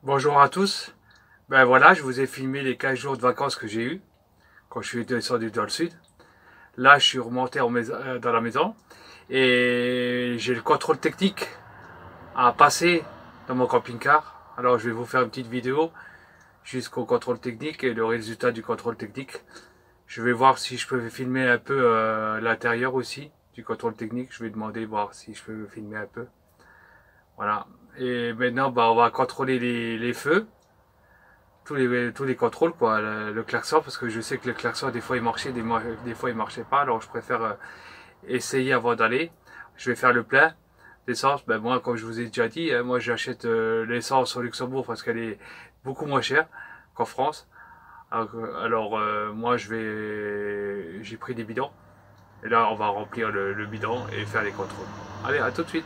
Bonjour à tous. Ben voilà, je vous ai filmé les 15 jours de vacances que j'ai eu quand je suis descendu dans le sud. Là, je suis remonté dans la maison et j'ai le contrôle technique à passer dans mon camping-car. Alors, je vais vous faire une petite vidéo jusqu'au contrôle technique et le résultat du contrôle technique. Je vais voir si je peux filmer un peu l'intérieur aussi du contrôle technique. Je vais demander voir si je peux filmer un peu. Voilà. Et maintenant, on va contrôler les feux. Tous les contrôles, quoi, le klaxon, parce que je sais que le klaxon des fois il marchait, des fois il marchait pas, alors je préfère essayer avant d'aller. Je vais faire le plein d'essence. Ben moi, comme je vous ai déjà dit, moi j'achète l'essence au Luxembourg parce qu'elle est beaucoup moins chère qu'en France. Alors moi j'ai pris des bidons et là on va remplir le bidon et faire les contrôles. Allez, à tout de suite.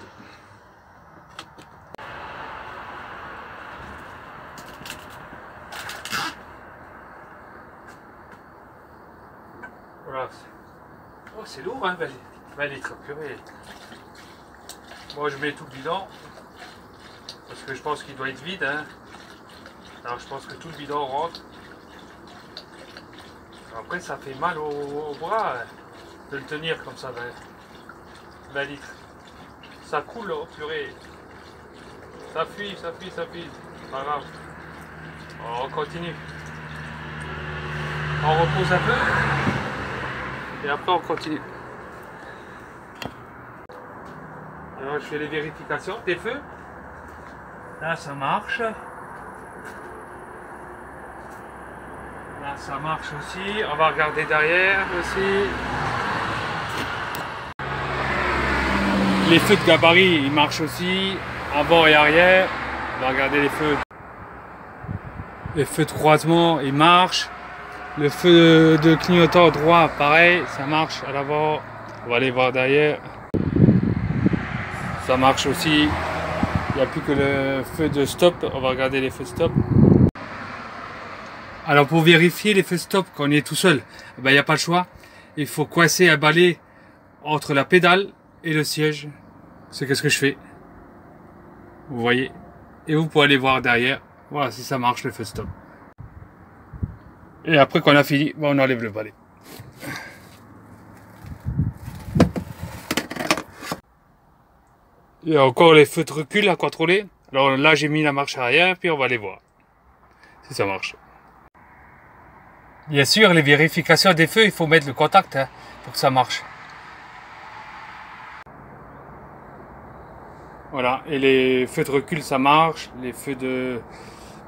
Voilà. Oh, c'est lourd, hein, 20 litres, purée. Moi, je mets tout le bidon, parce que je pense qu'il doit être vide, hein. Alors, je pense que tout le bidon rentre. Après, ça fait mal au bras, hein, de le tenir comme ça, 20 litres. Ça coule, oh, purée. Ça fuit, ça fuit, ça fuit. Pas grave. Alors, on continue. On repose un peu. Et après on continue. Alors je fais les vérifications des feux. Là ça marche. Là ça marche aussi. On va regarder derrière aussi. Les feux de gabarit ils marchent aussi. Avant et arrière. On va regarder les feux. Les feux de croisement ils marchent. Le feu de clignotant droit, pareil, ça marche à l'avant. On va aller voir derrière. Ça marche aussi. Il n'y a plus que le feu de stop. On va regarder les feux de stop. Alors pour vérifier les feux de stop quand on est tout seul, il n'y a pas le choix. Il faut coincer un balai entre la pédale et le siège. C'est ce que je fais. Vous voyez. Et vous pouvez aller voir derrière. Voilà si ça marche le feu de stop. Et après qu'on a fini, on enlève le balai. Il y a encore les feux de recul à contrôler. Alors là j'ai mis la marche arrière, puis on va aller voir si ça marche. Bien sûr, les vérifications des feux, il faut mettre le contact hein, pour que ça marche. Voilà, et les feux de recul ça marche, les feux de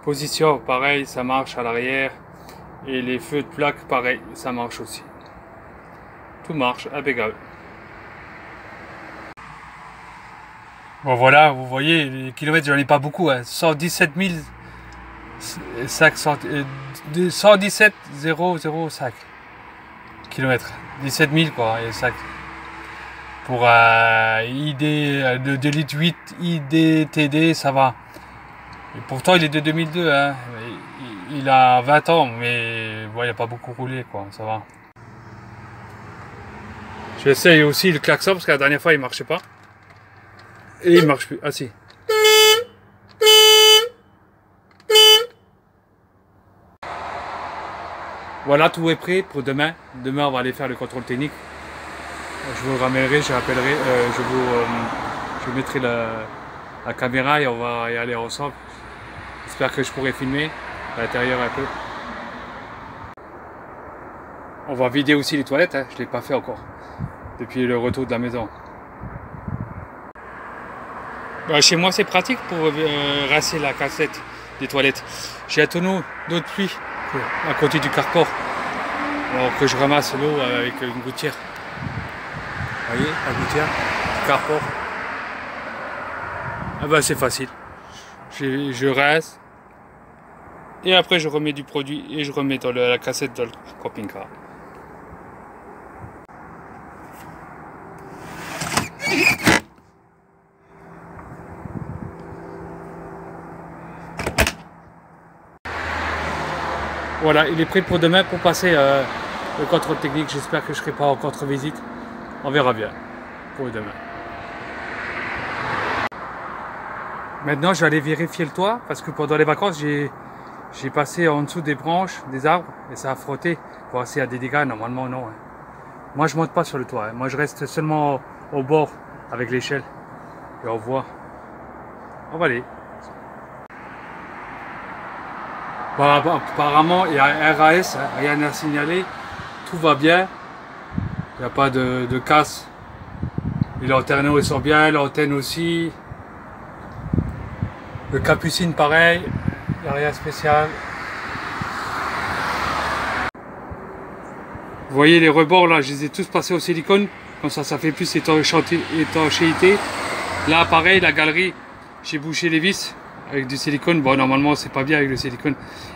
position pareil, ça marche à l'arrière. Et les feux de plaque, pareil, ça marche aussi. Tout marche, impeccable. Bon voilà, vous voyez, les kilomètres, j'en ai pas beaucoup. Hein. 117 005 kilomètres. 17 000 quoi, et 5. Pour ID de 2 litres 8 IDTD, ça va. Et pourtant, il est de 2002, hein. Il a 20 ans, mais bon, il n'a pas beaucoup roulé, quoi, ça va. J'essaye aussi le klaxon, parce que la dernière fois, il marchait pas. Et il marche plus. Ah si. Voilà, tout est prêt pour demain. Demain, on va aller faire le contrôle technique. Je vous ramènerai, je rappellerai, je mettrai la caméra et on va y aller ensemble. J'espère que je pourrai filmer à l'intérieur un peu. On va vider aussi les toilettes, hein. Je ne l'ai pas fait encore depuis le retour de la maison. Bah, chez moi c'est pratique pour rincer la cassette des toilettes. J'ai un tonneau d'eau de pluie à côté du carport. Alors que je ramasse l'eau avec une gouttière. Vous voyez la gouttière du carport. Ah bah c'est facile. Je rince. Et après je remets du produit et je remets dans la cassette dans le camping-car. Voilà, il est prêt pour demain pour passer le contrôle technique. J'espère que je ne serai pas en contre-visite. On verra bien pour demain. Maintenant, je vais aller vérifier le toit parce que pendant les vacances, j'ai passé en dessous des branches, des arbres, et ça a frotté. Voir s'il y a des dégâts. Normalement, non. Hein. Moi, je monte pas sur le toit. Hein. Moi, je reste seulement au bord avec l'échelle. Et on voit. On va aller. Bon, apparemment, il y a RAS, hein, rien à signaler. Tout va bien. Il n'y a pas de casse. Les lanterneaux, ils sont bien. L'antenne aussi. Le capucine, pareil. Il n'y a rien de spécial. Vous voyez les rebords là, je les ai tous passés au silicone. Comme ça fait plus étanchéité. Là, pareil, la galerie, j'ai bouché les vis avec du silicone. Bon, normalement, c'est pas bien avec le silicone.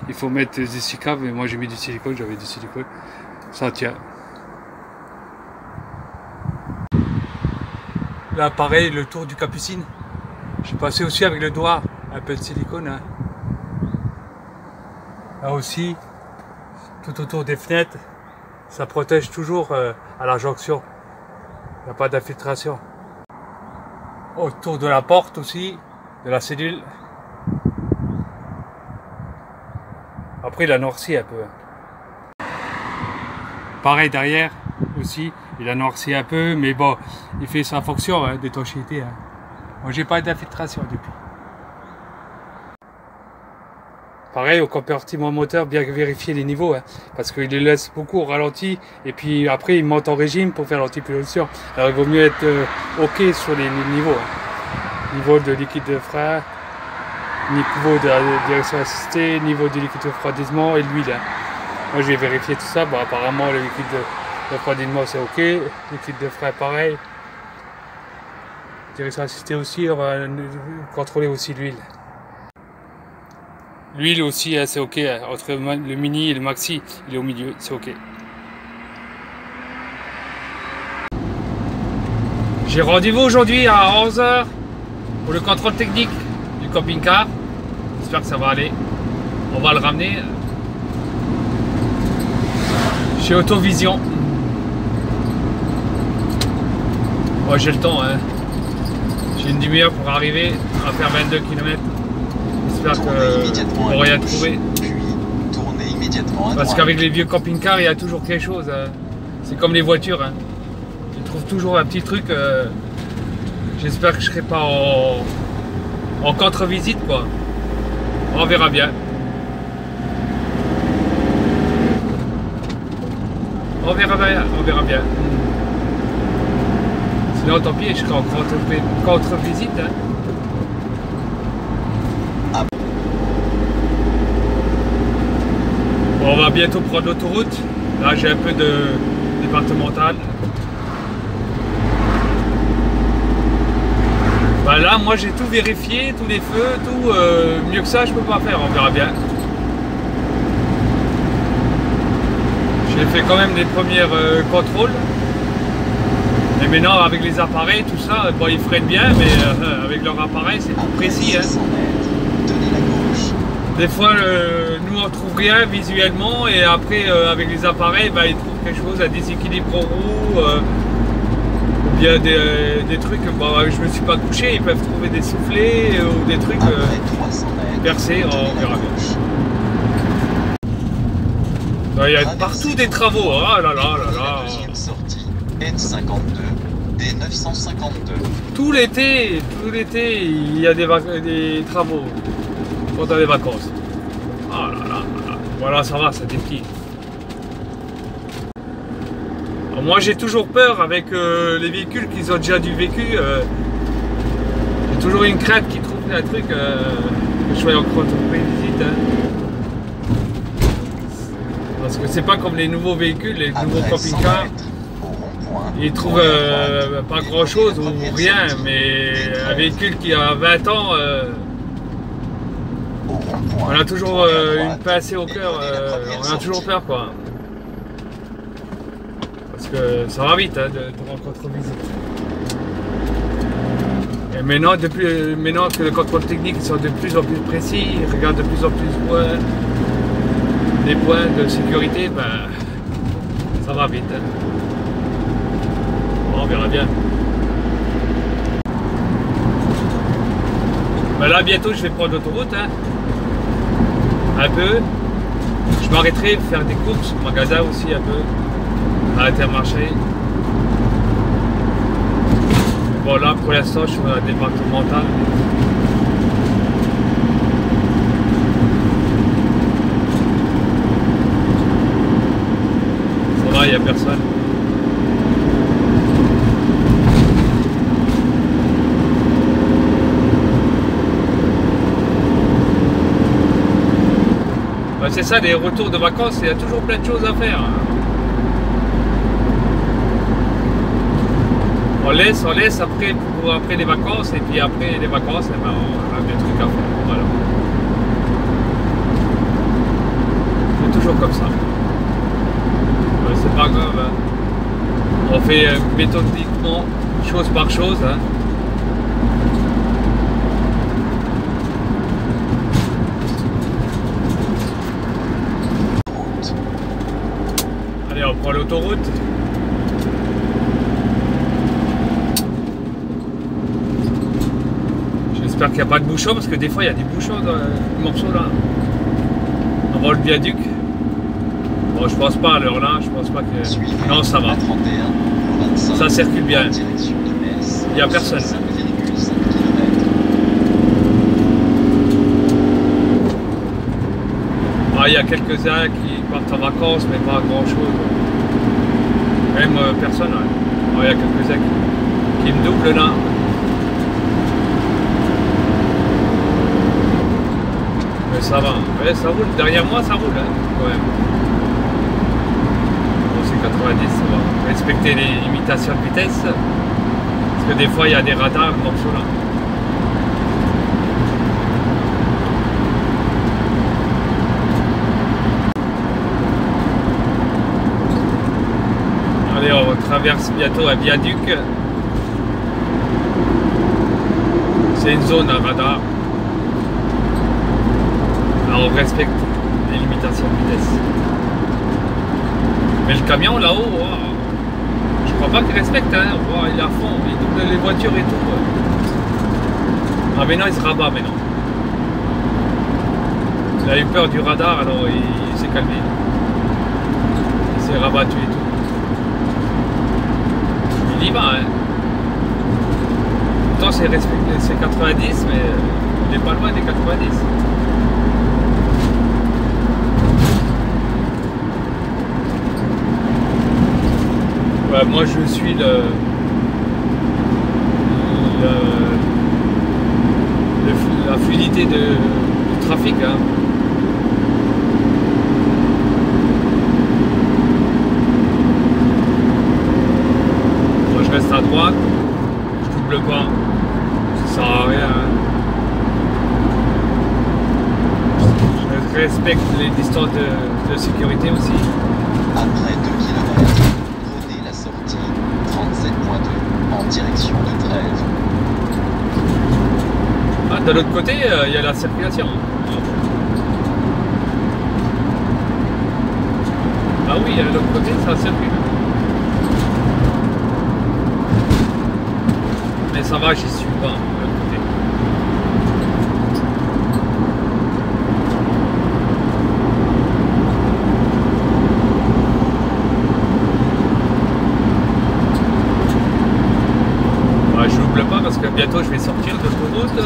Il faut mettre des essuie-caves. Mais moi, j'ai mis du silicone, j'avais du silicone. Ça tient. Là, pareil, le tour du capucine. J'ai passé aussi avec le doigt un peu de silicone. Hein. Là aussi, tout autour des fenêtres, ça protège toujours à la jonction. Il n'y a pas d'infiltration. Autour de la porte aussi, de la cellule. Après, il a noirci un peu. Pareil derrière aussi, il a noirci un peu, mais bon, il fait sa fonction hein, d'étanchéité. Hein. Moi, j'ai pas d'infiltration depuis. Pareil, au compartiment moteur, bien vérifier les niveaux, hein, parce qu'il les laisse beaucoup au ralenti, et puis après, il monte en régime pour faire l'antipulsion. Alors, il vaut mieux être OK sur les niveaux. Hein. Niveau de liquide de frein, niveau de la direction assistée, niveau du liquide de refroidissement et l'huile. Hein. Moi, je vais vérifier tout ça. Bon, apparemment, le liquide de refroidissement, c'est OK. Liquide de frein, pareil. Direction assistée aussi, on va contrôler aussi l'huile. L'huile aussi, hein, c'est OK. Hein. Entre le mini et le maxi, il est au milieu, c'est OK. J'ai rendez-vous aujourd'hui à 11 h pour le contrôle technique du camping-car. J'espère que ça va aller. On va le ramener chez Autovision. Moi, j'ai le temps. Hein. J'ai une demi-heure pour arriver à faire 22 km. J'espère qu'on va rien trouver. Parce qu'avec les vieux camping-cars, il y a toujours quelque chose. Hein. C'est comme les voitures. Hein. Ils trouvent toujours un petit truc. J'espère que je ne serai pas en contre-visite, quoi. On verra bien. On verra bien. On verra bien. Sinon, tant pis, je serai en contre-visite. Hein. Bon, on va bientôt prendre l'autoroute. Là, j'ai un peu de départemental. Bah là, moi, j'ai tout vérifié, tous les feux, tout. Mieux que ça, je peux pas faire. On verra bien. J'ai fait quand même les premiers contrôles. Et maintenant, avec les appareils, tout ça, bon, ils freinent bien, mais avec leur appareil, c'est plus précis. Hein. Des fois, nous, on trouve rien visuellement, et après, avec les appareils, bah, ils trouvent quelque chose, un déséquilibre en roue, ou bien des trucs. Bon, je me suis pas couché, ils peuvent trouver des soufflets ou des trucs percés, on verra bien. Il y a partout des travaux, oh là là là là. N52, D952. Tout l'été, il y a des travaux pendant les vacances. Oh là là là. Voilà, ça va, c'est des petits. Alors moi, j'ai toujours peur avec les véhicules qui ont déjà du vécu. J'ai toujours une crainte qu'ils trouvent un truc que je sois en contre-visite. Hein. Parce que c'est pas comme les nouveaux véhicules, les nouveaux camping-cars. Ils trouvent pas grand chose ou rien, mais un véhicule qui a 20 ans, on a toujours une pincée au cœur, on a toujours peur quoi. Parce que ça va vite hein, de rencontrer visite. Et maintenant, maintenant que le contrôle technique ils sont de plus en plus précis, ils regardent de plus en plus les points de sécurité, ben, ça va vite. Hein. On verra bien. Ben là, bientôt, je vais prendre l'autoroute. Hein. Un peu. Je m'arrêterai faire des courses au magasin aussi un peu. À Intermarché. Bon là, pour l'instant, je suis à la départementale. Ça va, il n'y a personne. Ben, c'est ça, les retours de vacances, il y a toujours plein de choses à faire. On laisse après pour après les vacances, et puis après les vacances, eh ben, on a des trucs à faire. Voilà. C'est toujours comme ça. Ouais, c'est pas grave. Hein. On fait méthodiquement, chose par chose. Hein. Allez, on prend l'autoroute. J'espère qu'il n'y a pas de bouchons parce que des fois il y a des bouchons dans le morceau là. Avant le viaduc. Bon, je pense pas à l'heure là, je pense pas que. Non, ça va. Ça circule bien. Il n'y a personne. Ah, il y a quelques-uns qui partent en vacances, mais pas grand chose. Même personne. Hein. Ah, il y a quelques-uns qui me doublent là. Mais ça va, ouais, ça roule. Derrière moi, ça roule, hein, quand même. Bon, c'est 90, ça va. Respecter les limitations de vitesse. Parce que des fois, il y a des radars, le morceau là. Allez, on traverse bientôt un viaduc. C'est une zone à radar. Alors on respecte les limitations de vitesse. Mais le camion là-haut, wow, je crois pas qu'il respecte, hein. Wow, il est à fond, il double les voitures et tout. Ah mais non, il se rabat maintenant. Il a eu peur du radar, alors il s'est calmé. Il s'est rabattu et tout. Il y va, hein. Pourtant c'est 90, mais il n'est pas loin des 90. Ouais, moi je suis la fluidité du trafic. Hein. Moi je reste à droite, je double pas, ça sert à rien. Hein. Je respecte les distances de sécurité aussi. Après 2 km. Sortie 37.2 en direction de Trèves. Ah, de l'autre côté, il y a la circulation. Ah oui, de l'autre côté, ça circule. Mais ça va, j'y suis pas, de l'autre côté. Je n'oublie pas parce que bientôt je vais sortir de l'autoroute,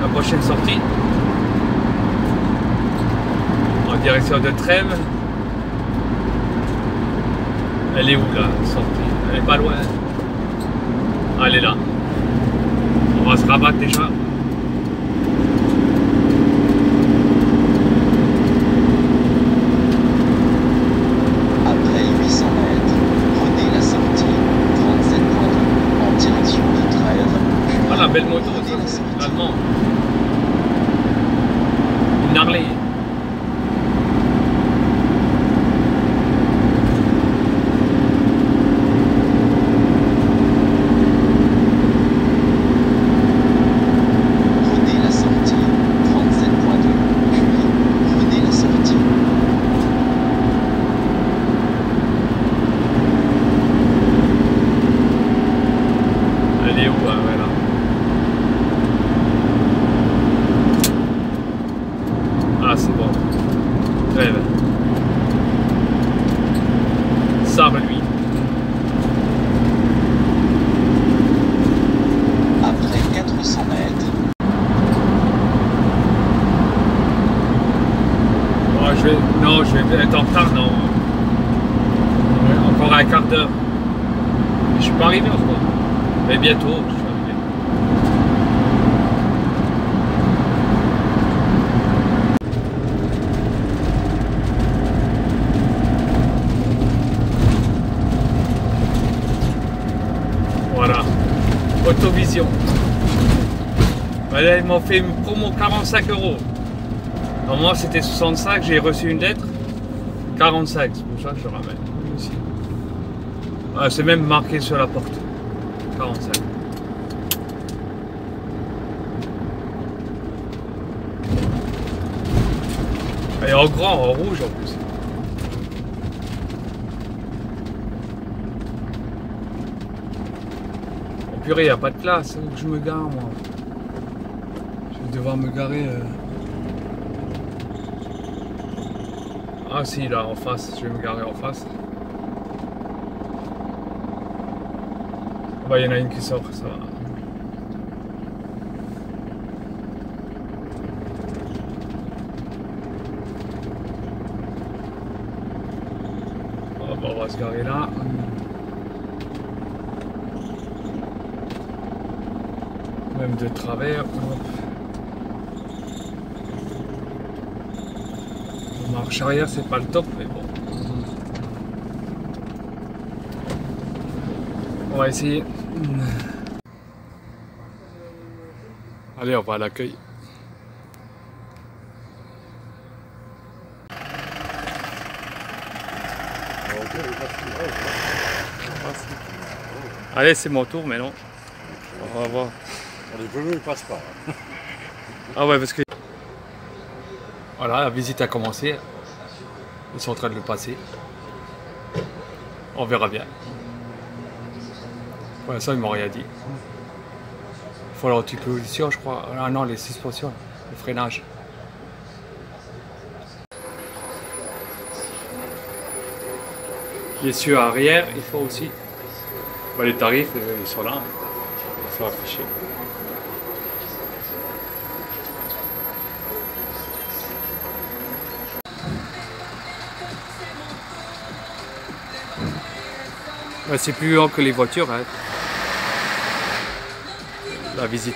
la prochaine sortie en direction de Trèves. Elle est où là, sortie? Elle est pas loin. Ah, elle est là. On va se rabattre déjà. Après 800 mètres, prenez la sortie 37.2 en direction de Trèves. Ah, la belle moto, l'allemand. Une Harley. Trèves. Sarre-lui. Après 400 mètres, Oh, non, je vais être en retard, non. Ouais, encore un quart d'heure. Je suis pas arrivé encore. Mais bientôt, je suis arrivé. Voilà. Autovision. Voilà, ils m'ont fait une promo 45 €. Normalement c'était 65, j'ai reçu une lettre. 45, c'est pour ça que je le ramène ici. Ah, c'est même marqué sur la porte. 45. Et en grand, en rouge en plus. Oh purée, il n'y a pas de place, où je me gare moi. Je vais devoir me garer. Ah si, là en face, je vais me garer en face. Bah, il y en a une qui sort, ça va. Oh, bah, on va se garer là. Même de travers. Marche arrière, c'est pas le top, mais bon. On va essayer. Allez, on va à l'accueil. Allez, c'est mon tour, mais non. On va voir. Les pneus ne passent pas. Ah ouais, parce que... Voilà, la visite a commencé. Ils sont en train de le passer. On verra bien. Pour l'instant, ils m'ont rien dit. Il faut l'anti-pollution, je crois. Ah non, les suspensions, le freinage. Les cieux arrière, il faut aussi. Bah, les tarifs, ils sont là. Ils sont affichés. C'est plus long que les voitures, hein. La visite.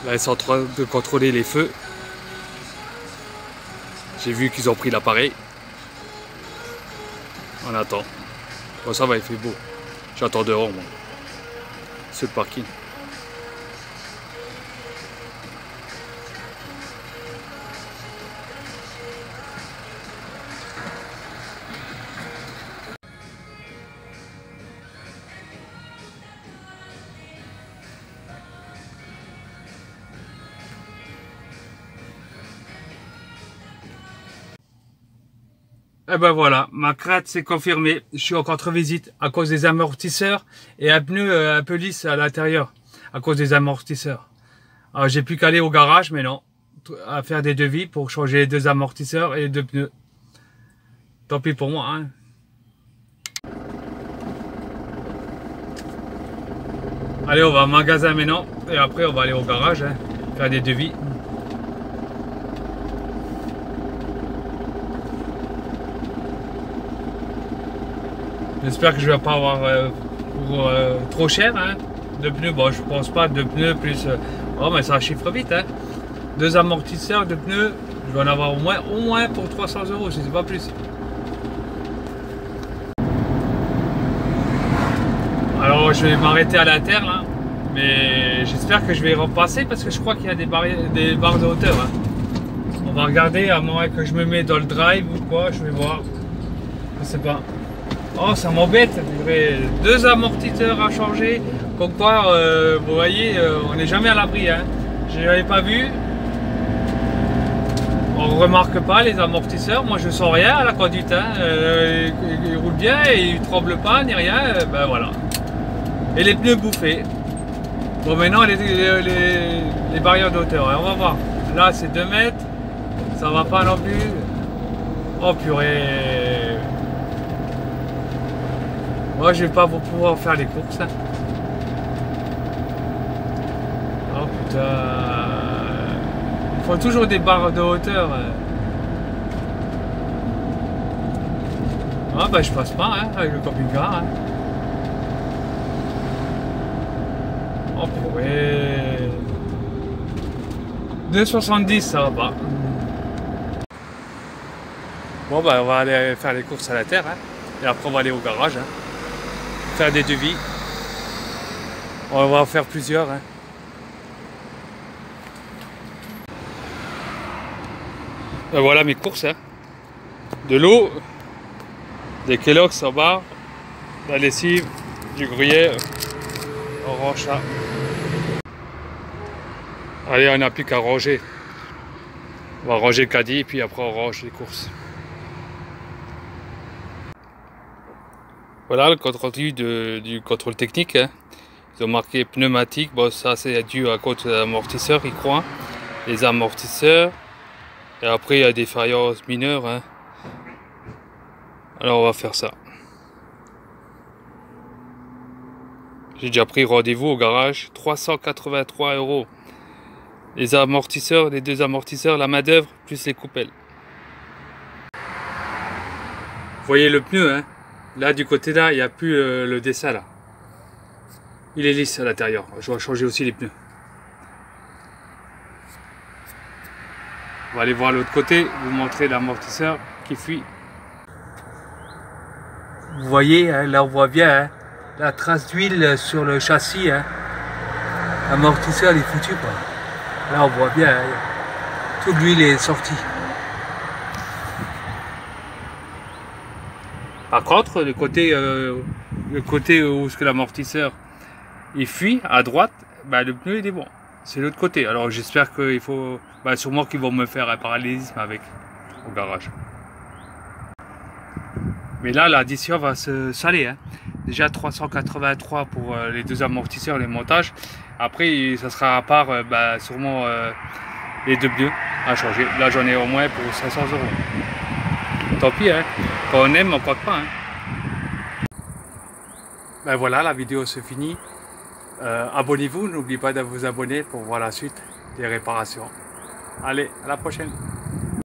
Là, ils sont en train de contrôler les feux. J'ai vu qu'ils ont pris l'appareil. On attend. Bon, ça va, il fait beau. J'attends dehors, moi. C'est le parking. Et ben voilà, ma crainte s'est confirmée. Je suis en contre-visite à cause des amortisseurs et un pneu un peu lisse à l'intérieur à cause des amortisseurs. Alors j'ai plus qu'à aller au garage, mais non, à faire des devis pour changer les 2 amortisseurs et les 2 pneus. Tant pis pour moi, hein. Allez, on va au magasin maintenant et après on va aller au garage, hein, faire des devis. J'espère que je vais pas avoir pour trop cher, hein, de pneus. Bon, je pense pas, 2 pneus plus... oh, mais ça chiffre vite, hein. 2 amortisseurs, 2 pneus, je vais en avoir au moins pour 300 €, je sais pas plus. Alors, je vais m'arrêter à l'inter, là. Mais j'espère que je vais repasser parce que je crois qu'il y a des barres de hauteur, hein. On va regarder, à moins que je me mets dans le drive ou quoi, je vais voir. Je sais pas. Oh, ça m'embête, 2 amortisseurs à changer. Comme quoi, vous voyez, on n'est jamais à l'abri, hein. Je n'avais pas vu. On remarque pas les amortisseurs, moi je sens rien à la conduite, hein. Ils roulent bien et ils tremblent pas ni rien, ben voilà. Et les pneus bouffés. Bon maintenant les barrières de hauteur, hein, on va voir. Là c'est 2 mètres, ça va pas non plus. Oh purée. Moi je vais pas pouvoir faire les courses. Hein. Oh putain. Il faut toujours des barres de hauteur. Ah bah je passe pas hein, avec le camping-car. Hein. Oh purée. 2,70 ça va pas. Bon bah on va aller faire les courses à la terre. Hein. Et après on va aller au garage. Hein. Faire des devis. On va en faire plusieurs. Hein. Ben voilà mes courses, hein. De l'eau, des Kellogg's en bas, de la lessive, du gruyère, orange ça. Allez, on n'a plus qu'à ranger. On va ranger le caddie, puis après on range les courses. Voilà le compte rendu du contrôle technique. Hein. Ils ont marqué pneumatique, bon ça c'est dû à cause des amortisseurs, ils croient. Les amortisseurs. Et après, il y a des faillances mineures. Hein. Alors, on va faire ça. J'ai déjà pris rendez-vous au garage. 383 €. Les amortisseurs, les 2 amortisseurs, la main d'œuvre, plus les coupelles. Vous voyez le pneu, hein. Là, du côté là, il n'y a plus le dessin là. Il est lisse à l'intérieur. Je vais changer aussi les pneus. On va aller voir l'autre côté, vous montrer l'amortisseur qui fuit. Vous voyez, hein, là on voit bien hein, la trace d'huile sur le châssis. Hein. L'amortisseur est foutu quoi. Là on voit bien, hein, toute l'huile est sortie. Par contre, le côté où l'amortisseur il fuit à droite, bah, le pneu il est bon. C'est l'autre côté. Alors j'espère qu'il faut... Bah, sûrement qu'ils vont me faire un parallélisme avec au garage. Mais là l'addition va se saler. Hein. Déjà 383 pour les 2 amortisseurs, les montages. Après ça sera à part bah, sûrement les 2 pneus à changer. Là j'en ai au moins pour 500 €. Tant pis, hein. Quand on aime on compte pas. Hein. Ben voilà, la vidéo se finit. Abonnez-vous, n'oubliez pas de vous abonner pour voir la suite des réparations. Allez, à la prochaine.